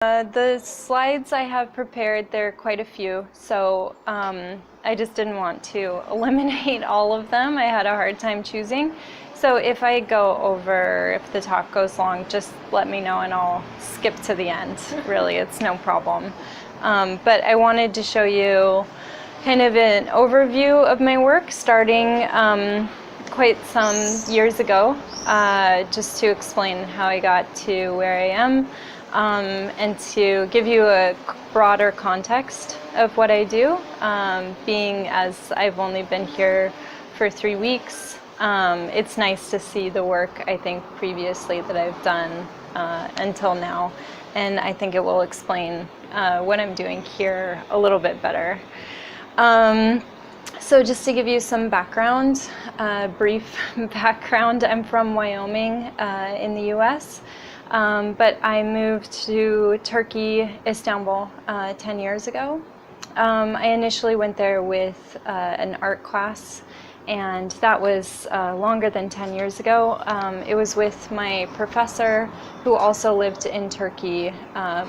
The slides I have prepared, there are quite a few, so I just didn't want to eliminate all of them. I had a hard time choosing. So if I go over, if the talk goes long, just let me know and I'll skip to the end. Really, it's no problem. But I wanted to show you kind of an overview of my work starting quite some years ago, just to explain how I got to where I am. And to give you a broader context of what I do, being as I've only been here for 3 weeks, it's nice to see the work I think previously that I've done until now, and I think it will explain what I'm doing here a little bit better. So just to give you some background, brief background, I'm from Wyoming in the US. But I moved to Turkey, Istanbul, 10 years ago. I initially went there with an art class, and that was longer than 10 years ago. It was with my professor, who also lived in Turkey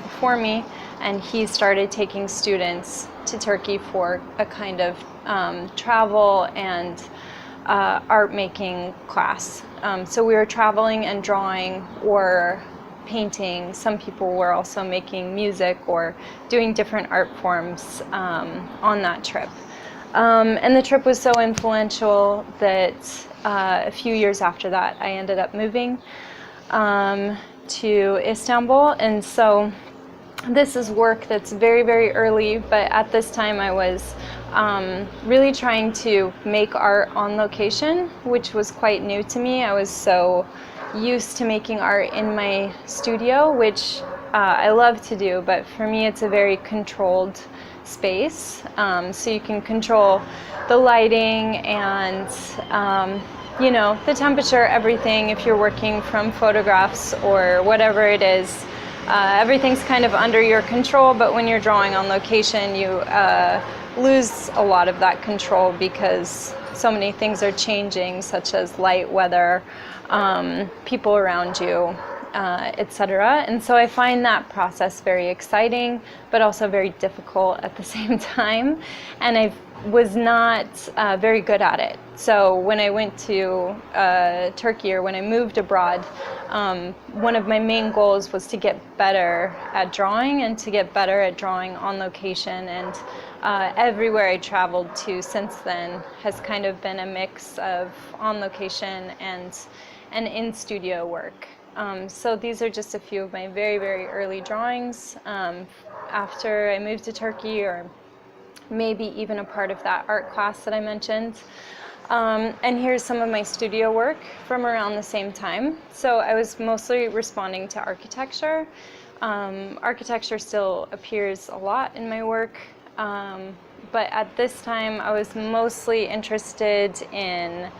before me, and he started taking students to Turkey for a kind of travel and art making class. So we were traveling and drawing or painting. Some people were also making music or doing different art forms on that trip. And the trip was so influential that a few years after that I ended up moving to Istanbul. And so this is work that's very, very early, but at this time I was really trying to make art on location, which was quite new to me. I was so used to making art in my studio, which I love to do, but for me it's a very controlled space. So you can control the lighting and you know, the temperature, everything. If you're working from photographs or whatever it is, everything's kind of under your control, but when you're drawing on location, you lose a lot of that control because so many things are changing, such as light, weather, people around you, etc. And so I find that process very exciting, but also very difficult at the same time. And I was not very good at it. So when I went to Turkey, or when I moved abroad, one of my main goals was to get better at drawing and to get better at drawing on location. And everywhere I traveled to since then has kind of been a mix of on location and in-studio work. So these are just a few of my very, very early drawings after I moved to Turkey, or maybe even a part of that art class that I mentioned. And here's some of my studio work from around the same time. So I was mostly responding to architecture. Architecture still appears a lot in my work, but at this time I was mostly interested in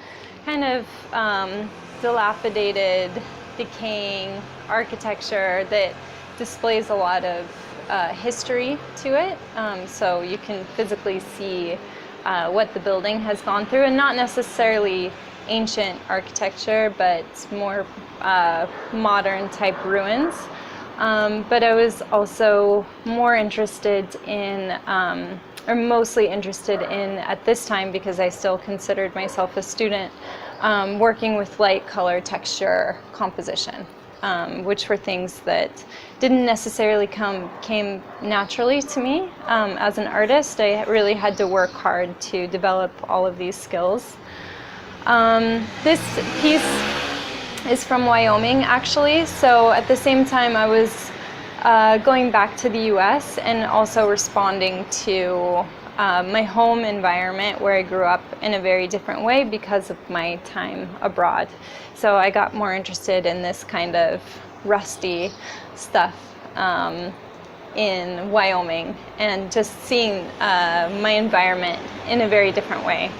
kind of dilapidated, decaying architecture that displays a lot of history to it. So you can physically see what the building has gone through, and not necessarily ancient architecture, but more modern type ruins. But I was also more interested in, or mostly interested in at this time, because I still considered myself a student, working with light, color, texture, composition, which were things that didn't necessarily came naturally to me. As an artist, I really had to work hard to develop all of these skills. This piece is from Wyoming, actually. So at the same time, I was going back to the US and also responding to my home environment where I grew up in a very different way because of my time abroad. So I got more interested in this kind of rusty stuff in Wyoming, and just seeing my environment in a very different way.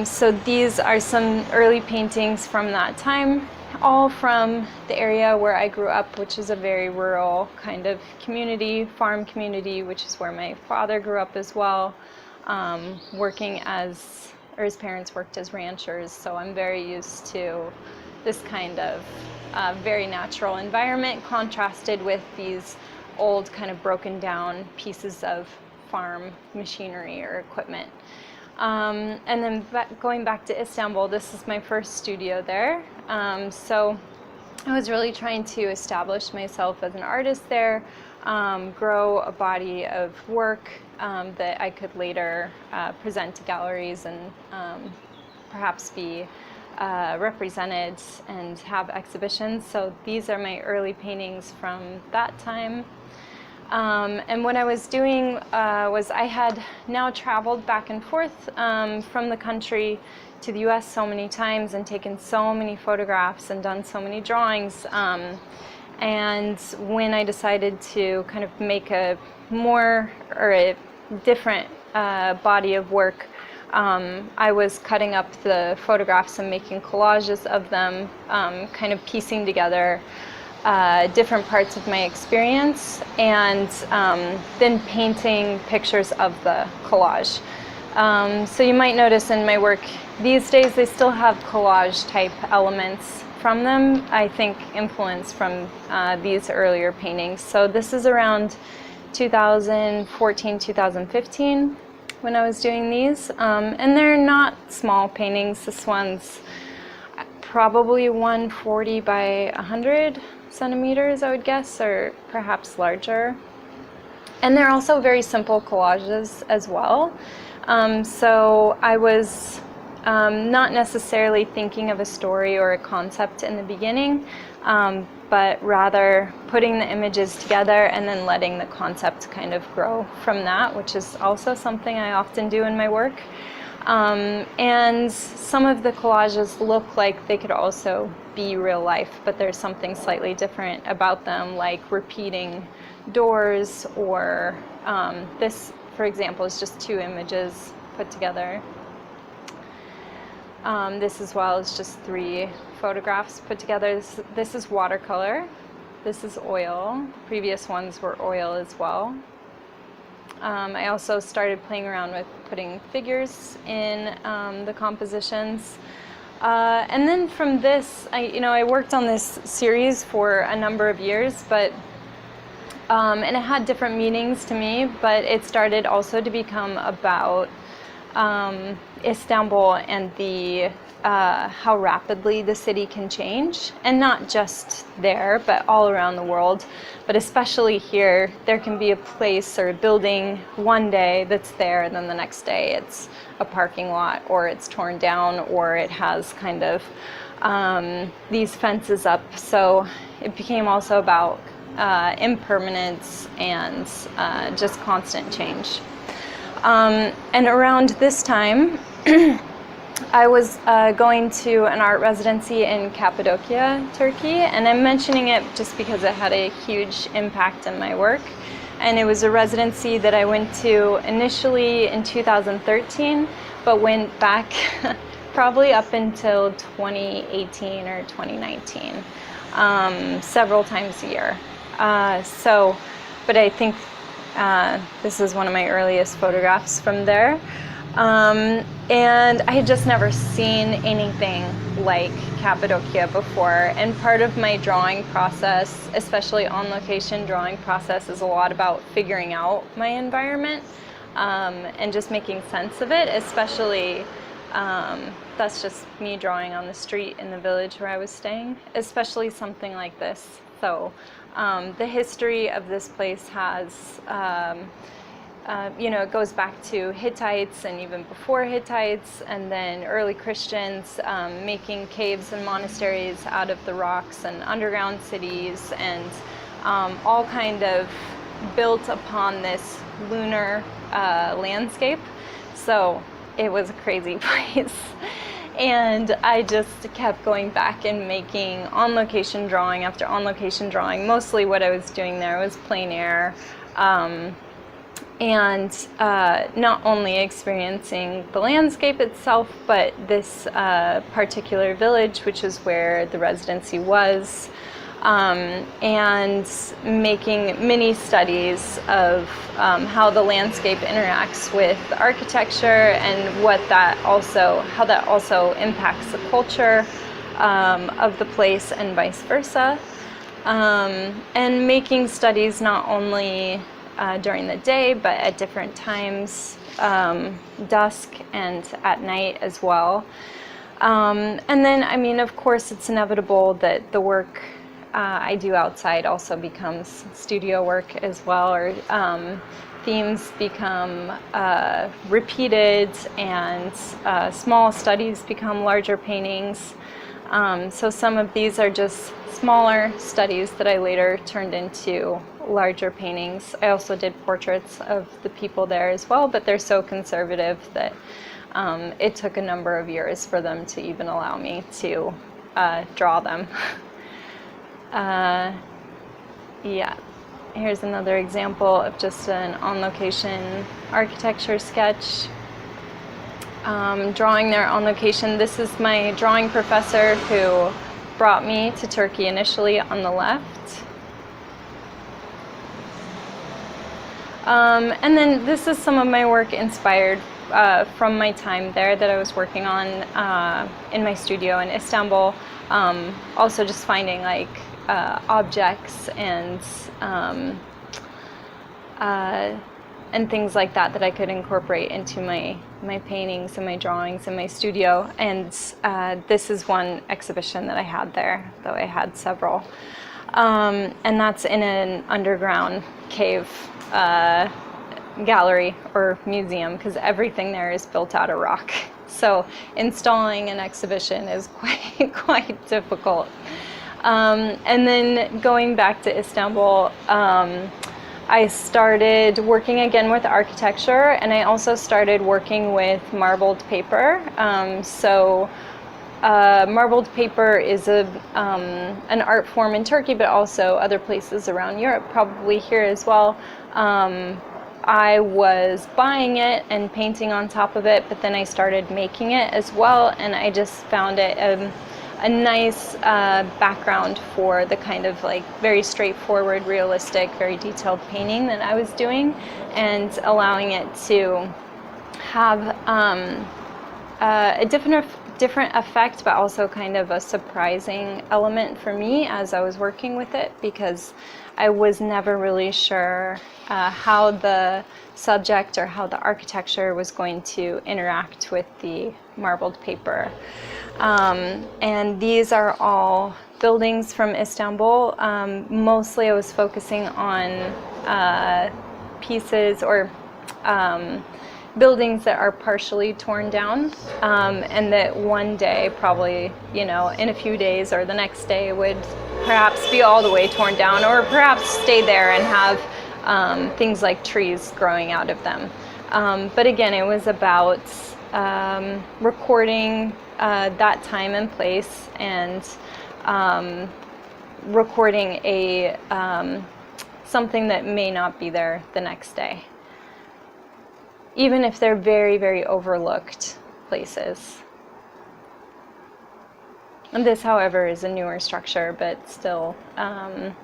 So these are some early paintings from that time, all from the area where I grew up, which is a very rural kind of community, farm community, which is where my father grew up as well, working as, or his parents worked as ranchers, so I'm very used to this kind of very natural environment contrasted with these old kind of broken down pieces of farm machinery or equipment. And then going back to Istanbul, this is my first studio there. So I was really trying to establish myself as an artist there, grow a body of work that I could later present to galleries and perhaps be represented and have exhibitions. So these are my early paintings from that time. And what I was doing was I had now traveled back and forth from the country to the US so many times and taken so many photographs and done so many drawings. And when I decided to kind of make a more or a different body of work, I was cutting up the photographs and making collages of them, kind of piecing together different parts of my experience, and then painting pictures of the collage. So you might notice in my work these days they still have collage type elements from them, I think influence from these earlier paintings. So this is around 2014, 2015 when I was doing these, and they're not small paintings. This one's probably 140 by 100 centimeters, I would guess, or perhaps larger. And they're also very simple collages as well. So I was not necessarily thinking of a story or a concept in the beginning, but rather putting the images together and then letting the concept kind of grow from that, which is also something I often do in my work. And some of the collages look like they could also be real life, but there's something slightly different about them, like repeating doors, or this, for example, is just two images put together. This as well is just three photographs put together. This is watercolor. This is oil. Previous ones were oil as well. I also started playing around with putting figures in the compositions. And then from this, I worked on this series for a number of years, but and it had different meanings to me, but it started also to become about Istanbul and the how rapidly the city can change, and not just there, but all around the world. But especially here, there can be a place or a building one day that's there, and then the next day it's a parking lot, or it's torn down, or it has kind of these fences up. So it became also about impermanence and just constant change. And around this time, I was going to an art residency in Cappadocia, Turkey, and I'm mentioning it just because it had a huge impact on my work. And it was a residency that I went to initially in 2013, but went back probably up until 2018 or 2019, several times a year. But I think this is one of my earliest photographs from there. And I had just never seen anything like Cappadocia before. And part of my drawing process, especially on location drawing process, is a lot about figuring out my environment and just making sense of it, especially that's just me drawing on the street in the village where I was staying, especially something like this. So the history of this place has it goes back to Hittites and even before Hittites, and then early Christians making caves and monasteries out of the rocks and underground cities, and all kind of built upon this lunar landscape. So it was a crazy place. And I just kept going back and making on-location drawing after on-location drawing. Mostly what I was doing there was plein air. And not only experiencing the landscape itself, but this particular village, which is where the residency was, and making mini studies of how the landscape interacts with architecture, and how that also impacts the culture of the place and vice versa. And making studies not only during the day, but at different times, dusk and at night as well. And then, I mean, of course, it's inevitable that the work I do outside also becomes studio work as well, or themes become repeated, and small studies become larger paintings. So some of these are just smaller studies that I later turned into larger paintings. I also did portraits of the people there as well, but they're so conservative that it took a number of years for them to even allow me to draw them. Yeah, here's another example of just an on-location architecture sketch. Drawing there on location. This is my drawing professor who brought me to Turkey initially on the left. And then this is some of my work inspired from my time there that I was working on in my studio in Istanbul. Also just finding like objects and things like that that I could incorporate into my paintings and my drawings in my studio. And this is one exhibition that I had there, though I had several. And that's in an underground cave gallery or museum, because everything there is built out of rock. So installing an exhibition is quite difficult. And then going back to Istanbul, I started working again with architecture, and I also started working with marbled paper. Marbled paper is an art form in Turkey, but also other places around Europe, probably here as well. I was buying it and painting on top of it, but then I started making it as well, and I just found it a nice background for the kind of like very straightforward, realistic, very detailed painting that I was doing, and allowing it to have a different effect, but also kind of a surprising element for me as I was working with it, because I was never really sure how the subject or how the architecture was going to interact with the marbled paper. And these are all buildings from Istanbul. Mostly I was focusing on pieces or buildings that are partially torn down, and that one day, probably, in a few days or the next day, would perhaps be all the way torn down, or perhaps stay there and have things like trees growing out of them. But again, it was about recording that time and place, and recording something that may not be there the next day, even if they're very, very overlooked places. And this, however, is a newer structure, but still from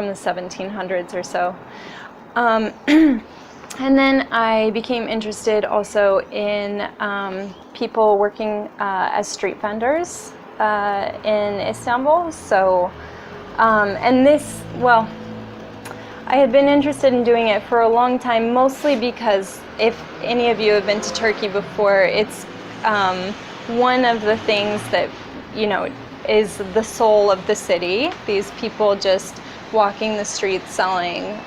the 1700s or so. And then I became interested also in people working as street vendors in Istanbul. So, and this, well, I had been interested in doing it for a long time, mostly because if any of you have been to Turkey before, it's one of the things that, is the soul of the city. These people just walking the streets selling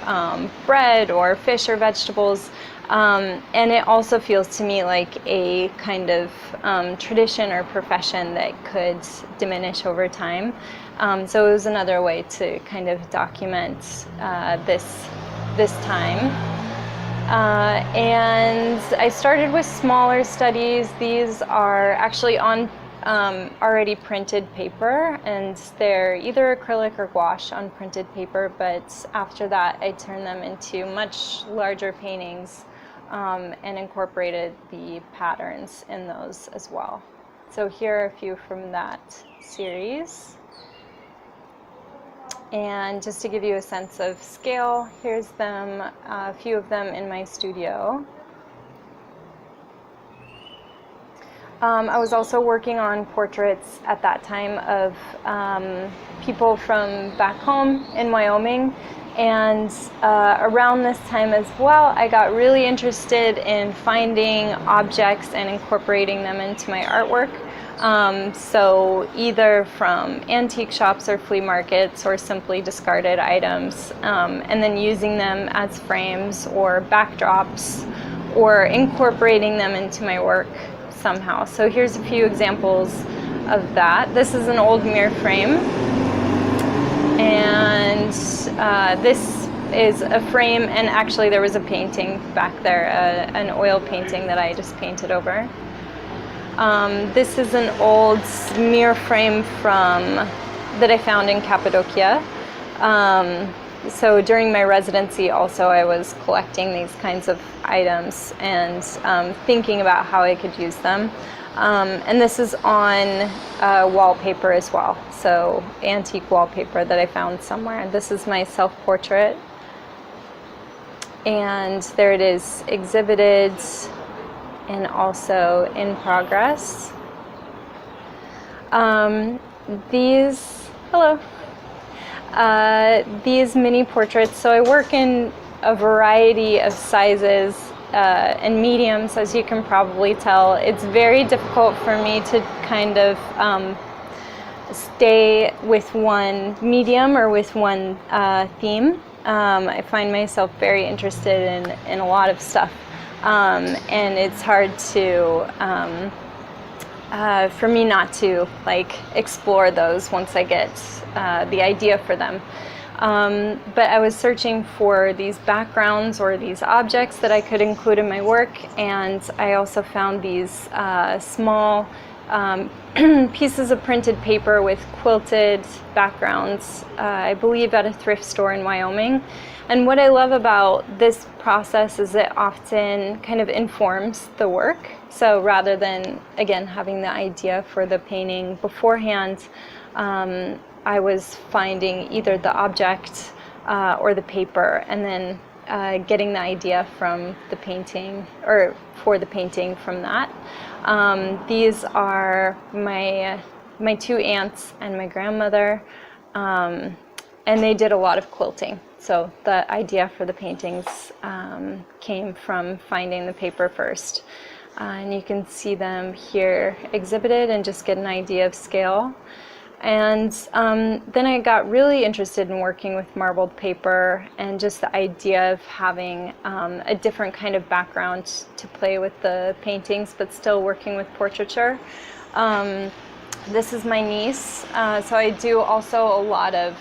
bread or fish or vegetables. And it also feels to me like a kind of tradition or profession that could diminish over time. So it was another way to kind of document this time. And I started with smaller studies. These are actually on already printed paper, and they're either acrylic or gouache on printed paper, but after that I turned them into much larger paintings and incorporated the patterns in those as well. So here are a few from that series. And just to give you a sense of scale, here's them, a few of them in my studio. I was also working on portraits at that time of people from back home in Wyoming. And around this time as well, I got really interested in finding objects and incorporating them into my artwork. So either from antique shops or flea markets or simply discarded items, and then using them as frames or backdrops or incorporating them into my work somehow. So here's a few examples of that. This is an old mirror frame, and this is a frame, and actually there was a painting back there, an oil painting that I just painted over. This is an old mirror frame that I found in Cappadocia. So during my residency also I was collecting these kinds of items and thinking about how I could use them. And this is on wallpaper as well, so antique wallpaper that I found somewhere. This is my self-portrait, and there it is, exhibited and also in progress. These mini portraits, so I work in a variety of sizes and mediums, as you can probably tell. It's very difficult for me to kind of stay with one medium or with one theme. I find myself very interested in a lot of stuff, and it's hard to for me not to like explore those once I get the idea for them. But I was searching for these backgrounds or these objects that I could include in my work, and I also found these small pieces of printed paper with quilted backgrounds, I believe at a thrift store in Wyoming. And what I love about this process is it often kind of informs the work. So rather than, again, having the idea for the painting beforehand, I was finding either the object or the paper, and then getting the idea from the painting, or for the painting from that. These are my two aunts and my grandmother, and they did a lot of quilting. So the idea for the paintings came from finding the paper first. And you can see them here exhibited and just get an idea of scale. And then I got really interested in working with marbled paper and just the idea of having a different kind of background to play with the paintings, but still working with portraiture. This is my niece. So I do also a lot of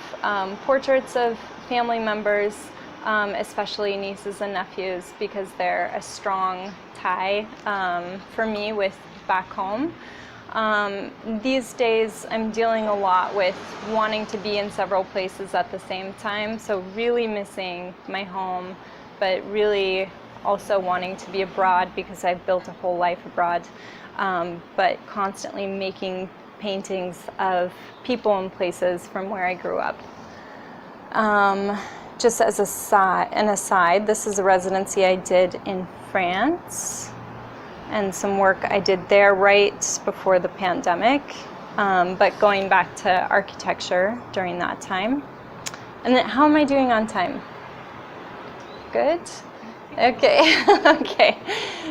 portraits of family members, especially nieces and nephews, because they're a strong tie for me with back home. These days I'm dealing a lot with wanting to be in several places at the same time, so really missing my home, but really also wanting to be abroad because I've built a whole life abroad, but constantly making paintings of people and places from where I grew up. Just as an aside, this is a residency I did in France, and some work I did there right before the pandemic, but going back to architecture during that time. And then, how am I doing on time? Good? Okay, okay,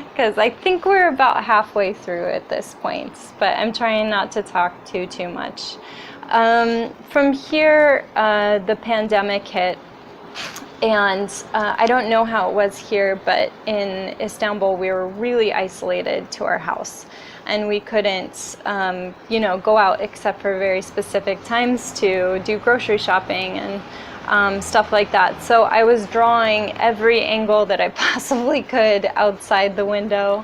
because I think we're about halfway through at this point, but I'm trying not to talk too much. From here, the pandemic hit, and I don't know how it was here, but in Istanbul we were really isolated to our house, and we couldn't go out except for very specific times to do grocery shopping and stuff like that. So I was drawing every angle that I possibly could outside the window,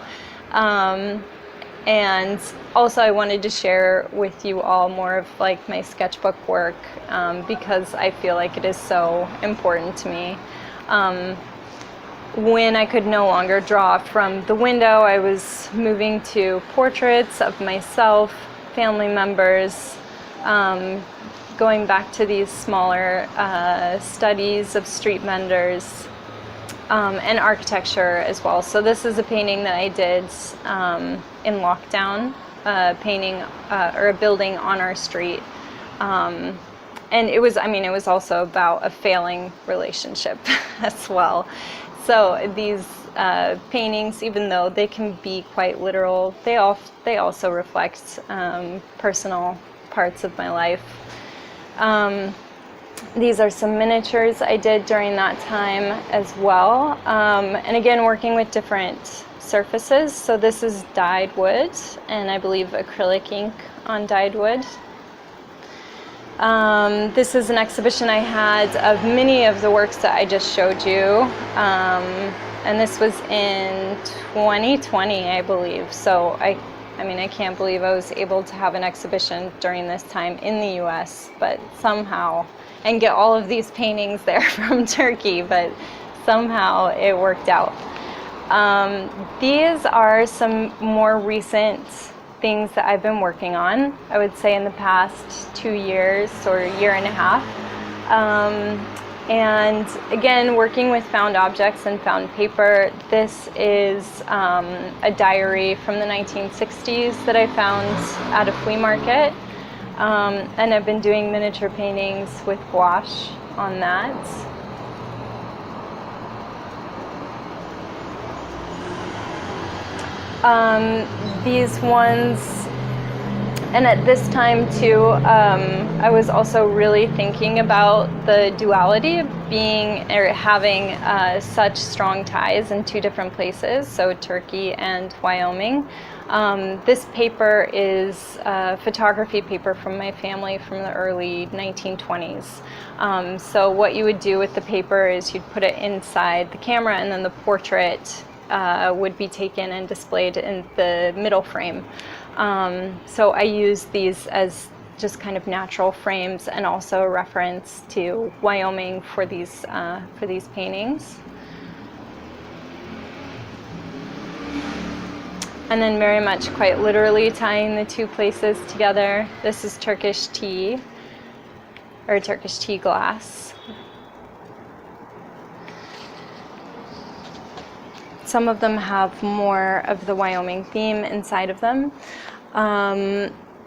and also I wanted to share with you all more of like my sketchbook work, because I feel like it is so important to me. When I could no longer draw from the window, I was moving to portraits of myself, family members, going back to these smaller studies of street vendors, and architecture as well. So this is a painting that I did in lockdown, painting or a building on our street. And it was, I mean, it was also about a failing relationship as well. So these paintings, even though they can be quite literal, they also reflect personal parts of my life. These are some miniatures I did during that time as well. And again, working with different surfaces. So this is dyed wood, and I believe acrylic ink on dyed wood. This is an exhibition I had of many of the works that I just showed you. And this was in 2020, I believe. So I mean, I can't believe I was able to have an exhibition during this time in the US, but somehow, and get all of these paintings there from Turkey, but somehow it worked out. These are some more recent things that I've been working on, I would say in the past 2 years or year and a half. And again, working with found objects and found paper. This is a diary from the 1960s that I found at a flea market. And I've been doing miniature paintings with gouache on that. These ones, and at this time too, I was also really thinking about the duality of being or having such strong ties in two different places, so Turkey and Wyoming. This paper is photography paper from my family from the early 1920s. So what you would do with the paper is you'd put it inside the camera, and then the portrait would be taken and displayed in the middle frame. So I use these as just kind of natural frames, and also a reference to Wyoming for these paintings. And then very much quite literally tying the two places together. This is Turkish tea, or Turkish tea glass. Some of them have more of the Wyoming theme inside of them.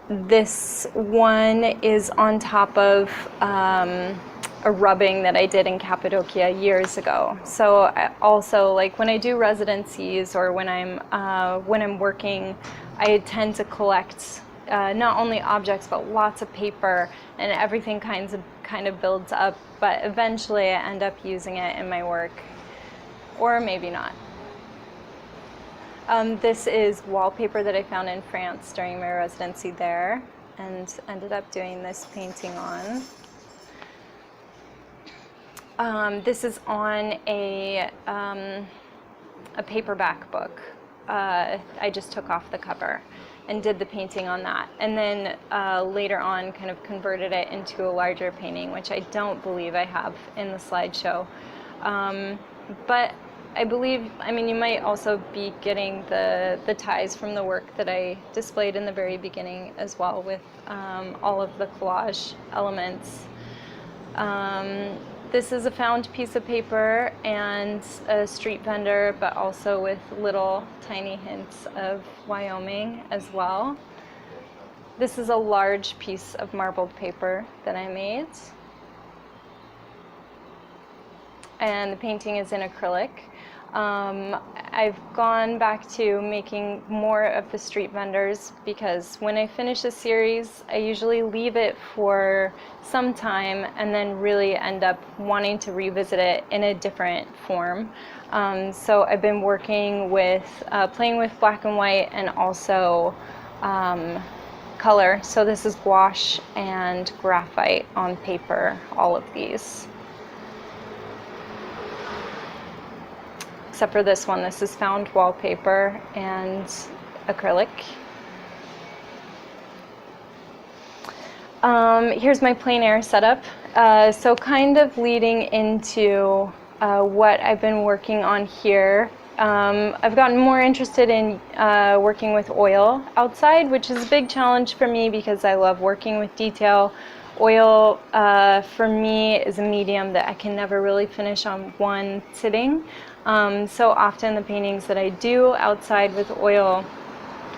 This one is on top of a rubbing that I did in Cappadocia years ago. So I also, like when I do residencies or when I'm working, I tend to collect not only objects but lots of paper, and everything kind of builds up. But eventually, I end up using it in my work, or maybe not. This is wallpaper that I found in France during my residency there, and ended up doing this painting on. This is on a paperback book. I just took off the cover and did the painting on that, and then later on kind of converted it into a larger painting, which I don't believe I have in the slideshow. But I believe, I mean, you might also be getting the ties from the work that I displayed in the very beginning as well, with all of the collage elements. This is a found piece of paper and a street vendor, but also with little tiny hints of Wyoming as well. This is a large piece of marbled paper that I made. And the painting is in acrylic. I've gone back to making more of the street vendors, because when I finish a series, I usually leave it for some time and then really end up wanting to revisit it in a different form. So I've been working with, playing with black and white, and also color. So this is gouache and graphite on paper, all of these. Except for this one, this is found wallpaper and acrylic. Here's my plein air setup. So kind of leading into what I've been working on here. I've gotten more interested in working with oil outside, which is a big challenge for me because I love working with detail. Oil, for me, is a medium that I can never really finish on one sitting. So often the paintings that I do outside with oil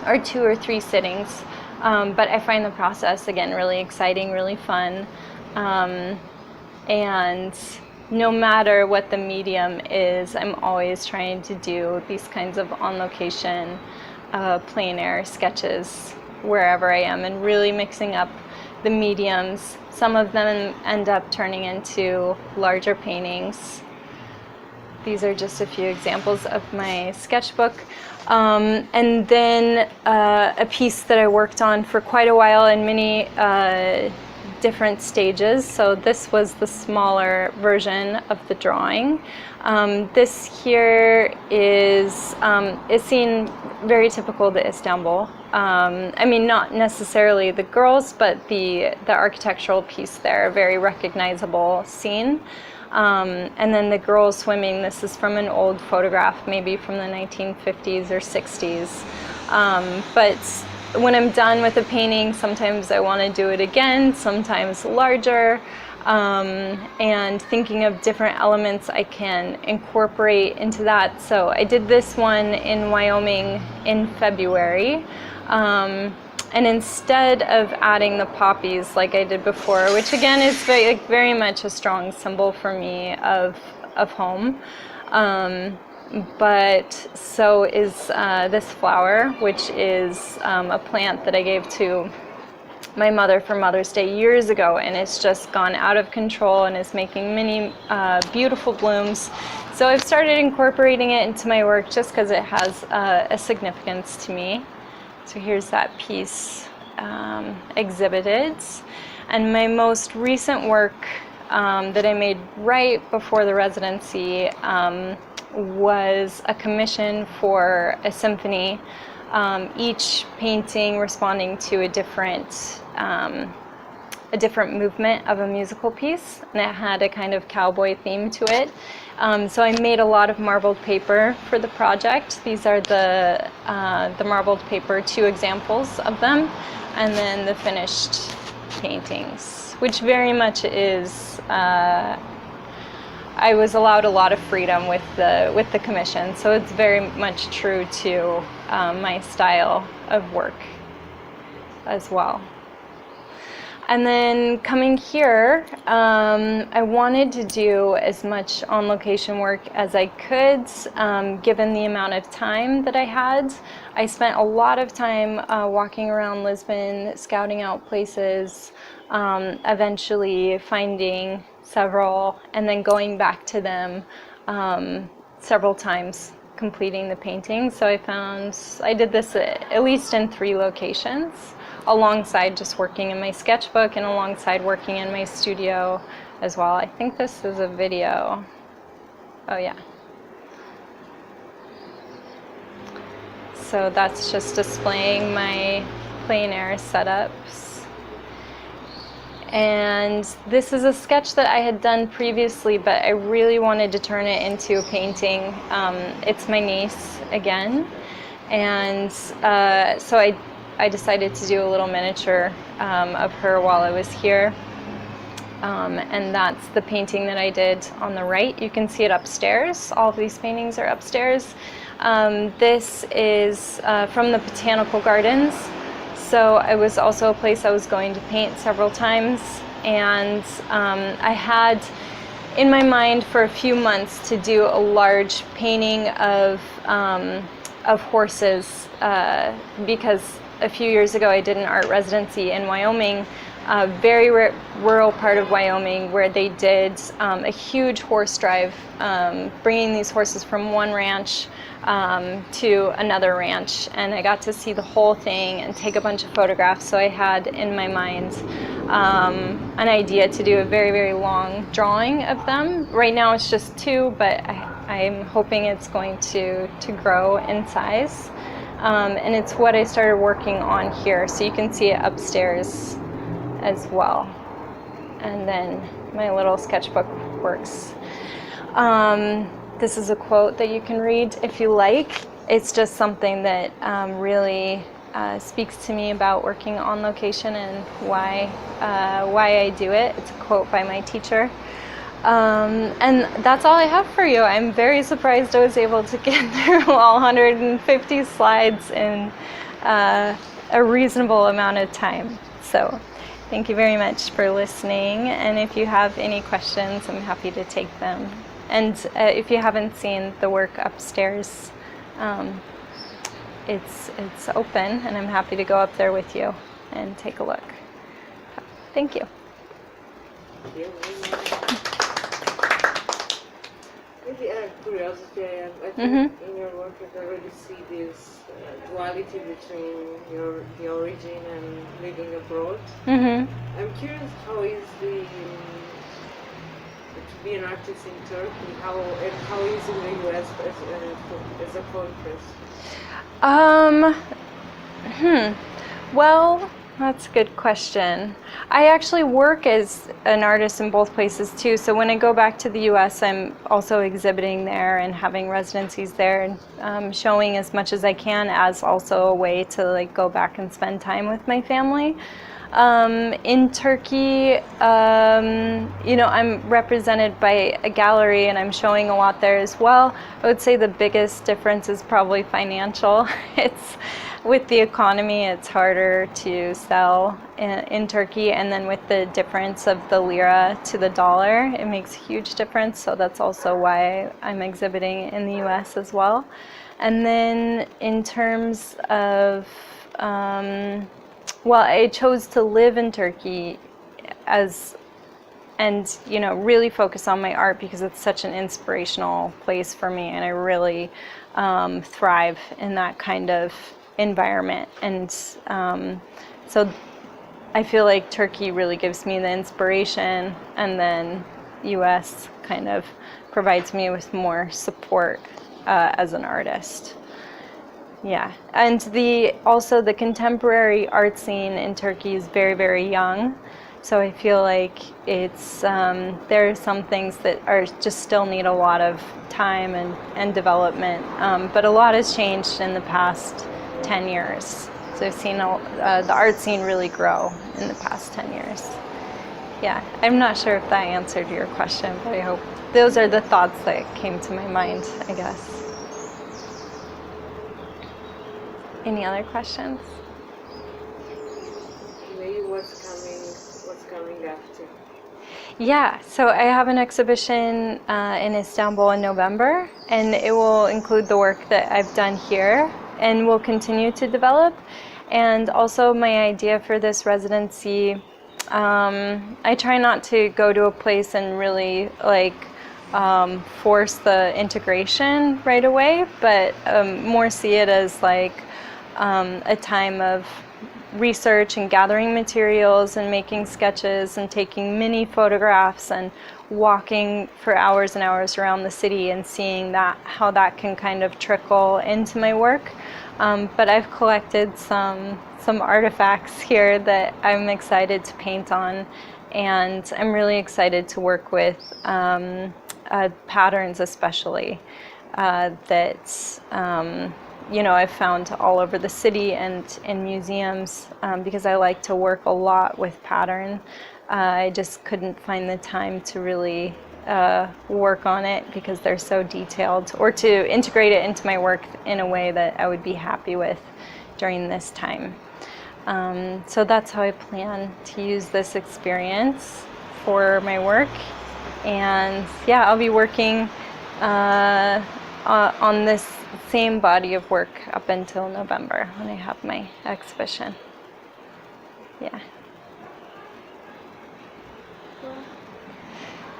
are 2 or 3 sittings. But I find the process, again, really exciting, really fun. And no matter what the medium is, I'm always trying to do these kinds of on-location, plein air sketches wherever I am, and really mixing up the mediums. Some of them end up turning into larger paintings. These are just a few examples of my sketchbook. And then a piece that I worked on for quite a while in many different stages. So this was the smaller version of the drawing. This here is seen very typical to Istanbul. I mean, not necessarily the girls, but the architectural piece there, a very recognizable scene. And then the girls swimming, this is from an old photograph, maybe from the 1950s or 60s. But when I'm done with a painting, sometimes I want to do it again, sometimes larger, and thinking of different elements I can incorporate into that. So I did this one in Wyoming in February. And instead of adding the poppies like I did before, which again is very much a strong symbol for me of home, but so is this flower, which is a plant that I gave to my mother for Mother's Day years ago, and it's just gone out of control and is making many beautiful blooms. So I've started incorporating it into my work just because it has a significance to me. So here's that piece exhibited. And my most recent work that I made right before the residency was a commission for a symphony, each painting responding to a different movement of a musical piece, and it had a kind of cowboy theme to it. So I made a lot of marbled paper for the project. These are the marbled paper, 2 examples of them, and then the finished paintings, which very much is, I was allowed a lot of freedom with the commission, so it's very much true to my style of work as well. And then coming here, I wanted to do as much on-location work as I could, given the amount of time that I had. I spent a lot of time walking around Lisbon, scouting out places, eventually finding several, and then going back to them several times, completing the painting. So I did this at least in 3 locations, alongside just working in my sketchbook and alongside working in my studio as well. I think this is a video. Oh yeah. So that's just displaying my plein air setups. And this is a sketch that I had done previously, but I really wanted to turn it into a painting. It's my niece again. And so I decided to do a little miniature of her while I was here. And that's the painting that I did on the right. You can see it upstairs. All of these paintings are upstairs. This is from the Botanical Gardens. So it was also a place I was going to paint several times. And I had in my mind for a few months to do a large painting of horses because a few years ago I did an art residency in Wyoming, a very rural part of Wyoming, where they did a huge horse drive, bringing these horses from one ranch to another ranch, and I got to see the whole thing and take a bunch of photographs. So I had in my mind an idea to do a very, very long drawing of them. Right now it's just 2, but I'm hoping it's going to grow in size. And it's what I started working on here, so you can see it upstairs as well. And then my little sketchbook works. This is a quote that you can read if you like. It's just something that really speaks to me about working on location and why I do it. It's a quote by my teacher. And that's all I have for you. I'm very surprised I was able to get through all 150 slides in a reasonable amount of time. So thank you very much for listening. And if you have any questions, I'm happy to take them. And if you haven't seen the work upstairs, it's open, and I'm happy to go up there with you and take a look. Thank you. Maybe out of curiosity, I think in your work I already see this duality between the origin and living abroad. I'm curious, how is to be an artist in Turkey? How is in the US as a poetess? Well, that's a good question. I actually work as an artist in both places too. So when I go back to the US, I'm also exhibiting there and having residencies there, and showing as much as I can, as also a way to like go back and spend time with my family. In Turkey, I'm represented by a gallery and I'm showing a lot there as well. I would say the biggest difference is probably financial. It's with the economy, it's harder to sell in Turkey, and then with the difference of the lira to the dollar, it makes a huge difference. So that's also why I'm exhibiting in the US as well. And then in terms of well, I chose to live in Turkey and really focus on my art because it's such an inspirational place for me, and I really thrive in that kind of environment. And so I feel like Turkey really gives me the inspiration, and then US kind of provides me with more support as an artist. Yeah, and also the contemporary art scene in Turkey is very, very young. So I feel like it's there are some things that are just still need a lot of time and development. But a lot has changed in the past 10 years. So I've seen the art scene really grow in the past 10 years. Yeah, I'm not sure if that answered your question, but I hope those are the thoughts that came to my mind, I guess. Any other questions? Maybe what's coming after? Yeah, so I have an exhibition in Istanbul in November, and it will include the work that I've done here and will continue to develop. And also my idea for this residency, I try not to go to a place and really force the integration right away, but more see it as like a time of research and gathering materials and making sketches and taking mini photographs and walking for hours and hours around the city and seeing how that can kind of trickle into my work. But I've collected some artifacts here that I'm excited to paint on, and I'm really excited to work with patterns especially that I've found all over the city and in museums, because I like to work a lot with pattern. I just couldn't find the time to really work on it because they're so detailed, or to integrate it into my work in a way that I would be happy with during this time. So that's how I plan to use this experience for my work. And yeah, I'll be working on this same body of work up until November when I have my exhibition. Yeah.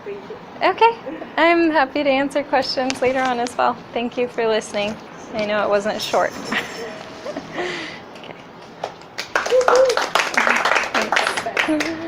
Thank you. Okay, I'm happy to answer questions later on as well. Thank you for listening. I know it wasn't short. Okay. Thanks.